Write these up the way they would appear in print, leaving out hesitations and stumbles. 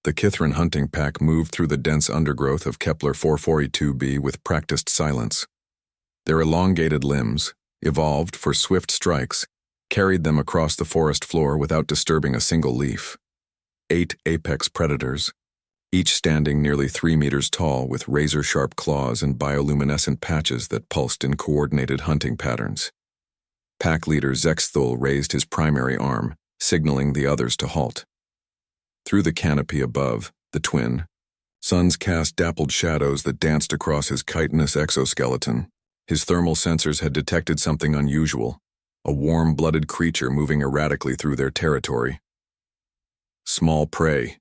The Kithrin hunting pack moved through the dense undergrowth of Kepler 442b with practiced silence. Their elongated limbs, evolved for swift strikes, carried them across the forest floor without disturbing a single leaf. 8 apex predators, each standing nearly 3 meters tall with razor-sharp claws and bioluminescent patches that pulsed in coordinated hunting patterns. Pack leader Zexthul raised his primary arm, signaling the others to halt. Through the canopy above, the twin suns cast dappled shadows that danced across his chitinous exoskeleton. His thermal sensors had detected something unusual, a warm-blooded creature moving erratically through their territory. Small prey,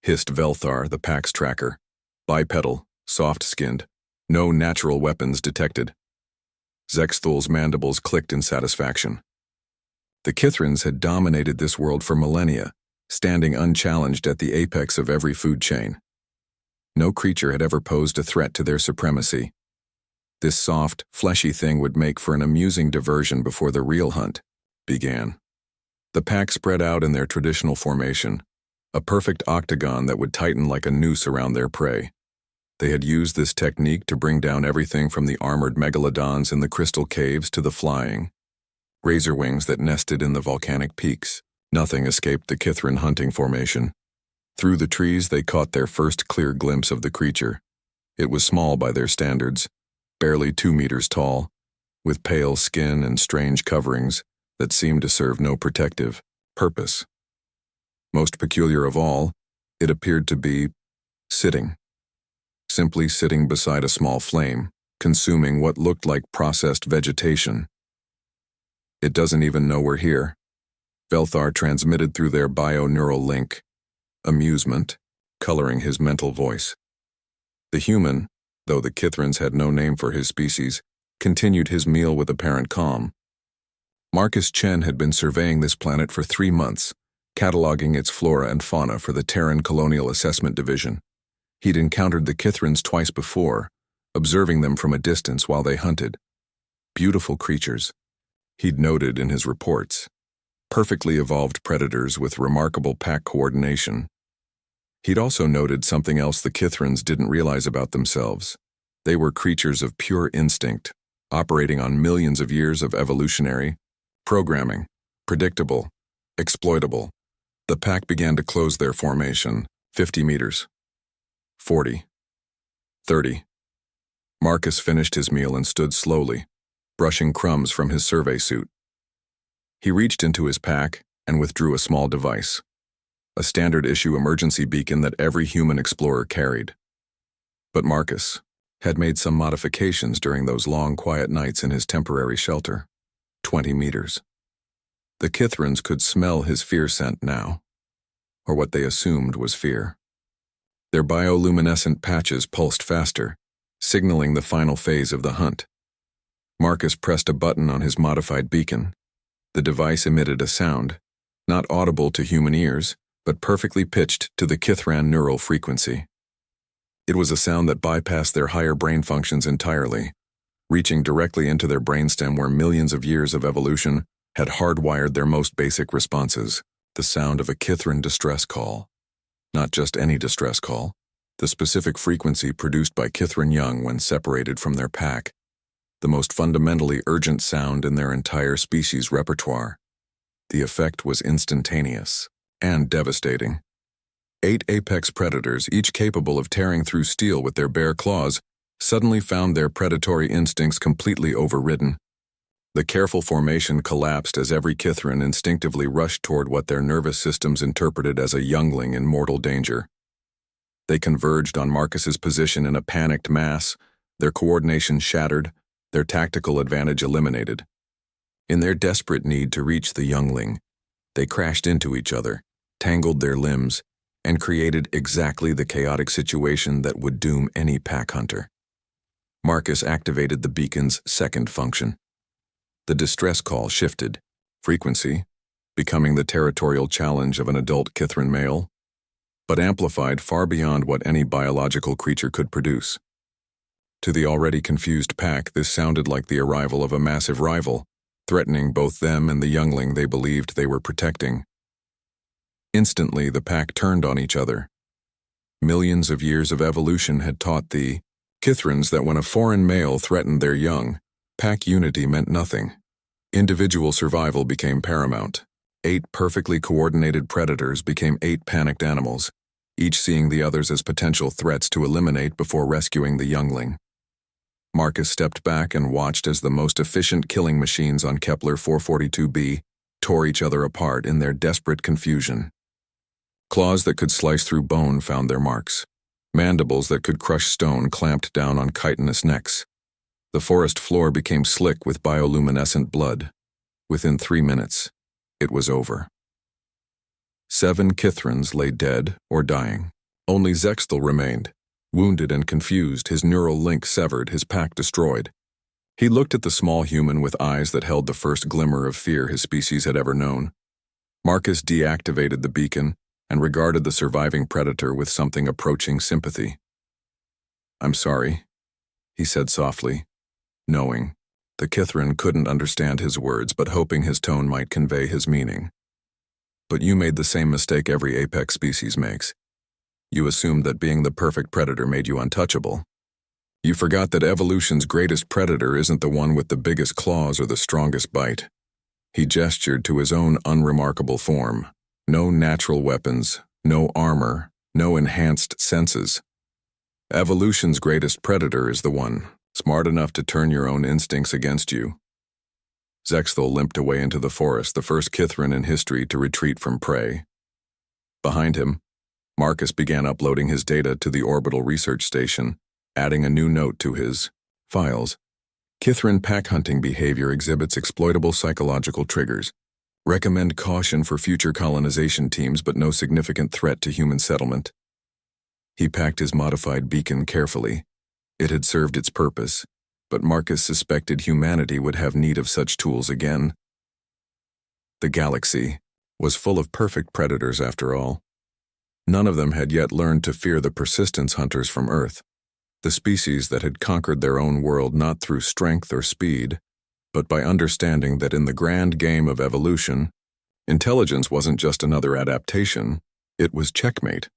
hissed Velthar, the pack's tracker. Bipedal, soft-skinned, no natural weapons detected. Zexthul's mandibles clicked in satisfaction. The Kithrins had dominated this world for millennia, standing unchallenged at the apex of every food chain. No creature had ever posed a threat to their supremacy. This soft, fleshy thing would make for an amusing diversion before the real hunt began. The pack spread out in their traditional formation, a perfect octagon that would tighten like a noose around their prey. They had used this technique to bring down everything from the armored megalodons in the crystal caves to the flying razor wings that nested in the volcanic peaks. Nothing escaped the Kithrin hunting formation. Through the trees they caught their first clear glimpse of the creature. It was small by their standards, barely 2 meters tall, with pale skin and strange coverings that seemed to serve no protective purpose. Most peculiar of all, it appeared to be sitting. Simply sitting beside a small flame, consuming what looked like processed vegetation. "It doesn't even know we're here," Velthar transmitted through their bio-neural link, amusement coloring his mental voice. The human, though the Kithrins had no name for his species, continued his meal with apparent calm. Marcus Chen had been surveying this planet for 3 months, cataloging its flora and fauna for the Terran Colonial Assessment Division. He'd encountered the Kithrins twice before, observing them from a distance while they hunted. Beautiful creatures, he'd noted in his reports. Perfectly evolved predators with remarkable pack coordination. He'd also noted something else the Kithrins didn't realize about themselves. They were creatures of pure instinct, operating on millions of years of evolutionary programming, predictable, exploitable. The pack began to close their formation, 50 meters. 40. 30. Marcus finished his meal and stood slowly, brushing crumbs from his survey suit. He reached into his pack and withdrew a small device, a standard-issue emergency beacon that every human explorer carried. But Marcus had made some modifications during those long, quiet nights in his temporary shelter, 20 meters. The Kithrins could smell his fear scent now, or what they assumed was fear. Their bioluminescent patches pulsed faster, signaling the final phase of the hunt. Marcus pressed a button on his modified beacon. The device emitted a sound, not audible to human ears, but perfectly pitched to the Kithran neural frequency. It was a sound that bypassed their higher brain functions entirely, reaching directly into their brainstem where millions of years of evolution had hardwired their most basic responses, the sound of a Kithran distress call. Not just any distress call, the specific frequency produced by Kithran young when separated from their pack, the most fundamentally urgent sound in their entire species' repertoire. The effect was instantaneous and devastating. 8 apex predators, each capable of tearing through steel with their bare claws, suddenly found their predatory instincts completely overridden. The careful formation collapsed as every Kithrin instinctively rushed toward what their nervous systems interpreted as a youngling in mortal danger. They converged on Marcus's position in a panicked mass, their coordination shattered, their tactical advantage eliminated. In their desperate need to reach the youngling, they crashed into each other, tangled their limbs, and created exactly the chaotic situation that would doom any pack hunter. Marcus activated the beacon's second function. The distress call shifted, frequency, becoming the territorial challenge of an adult Kithran male, but amplified far beyond what any biological creature could produce. To the already confused pack, this sounded like the arrival of a massive rival, threatening both them and the youngling they believed they were protecting. Instantly, the pack turned on each other, Millions of years of evolution had taught the Kithrans that when a foreign male threatened their young, pack unity meant nothing. Individual survival became paramount. 8 perfectly coordinated predators became 8 panicked animals, each seeing the others as potential threats to eliminate before rescuing the youngling. Marcus stepped back and watched as the most efficient killing machines on Kepler 442b tore each other apart in their desperate confusion. Claws that could slice through bone found their marks. Mandibles that could crush stone clamped down on chitinous necks. The forest floor became slick with bioluminescent blood. Within 3 minutes, it was over. 7 Kithrans lay dead or dying. Only Zextal remained, wounded and confused, his neural link severed, his pack destroyed. He looked at the small human with eyes that held the first glimmer of fear his species had ever known. Marcus deactivated the beacon and regarded the surviving predator with something approaching sympathy. "I'm sorry," he said softly, knowing the Kithran couldn't understand his words but hoping his tone might convey his meaning. "But you made the same mistake every apex species makes. You assumed that being the perfect predator made you untouchable. You forgot that evolution's greatest predator isn't the one with the biggest claws or the strongest bite." He gestured to his own unremarkable form. No natural weapons, no armor, no enhanced senses. Evolution's greatest predator is the one smart enough to turn your own instincts against you. Zextal limped away into the forest, the first Kithran in history to retreat from prey. Behind him, Marcus began uploading his data to the orbital research station, adding a new note to his files. Kithran pack hunting behavior exhibits exploitable psychological triggers. Recommend caution for future colonization teams, but no significant threat to human settlement. He packed his modified beacon carefully. It had served its purpose, but Marcus suspected humanity would have need of such tools again. The galaxy was full of perfect predators after all. None of them had yet learned to fear the persistence hunters from Earth, the species that had conquered their own world not through strength or speed, but by understanding that in the grand game of evolution, intelligence wasn't just another adaptation, it was checkmate.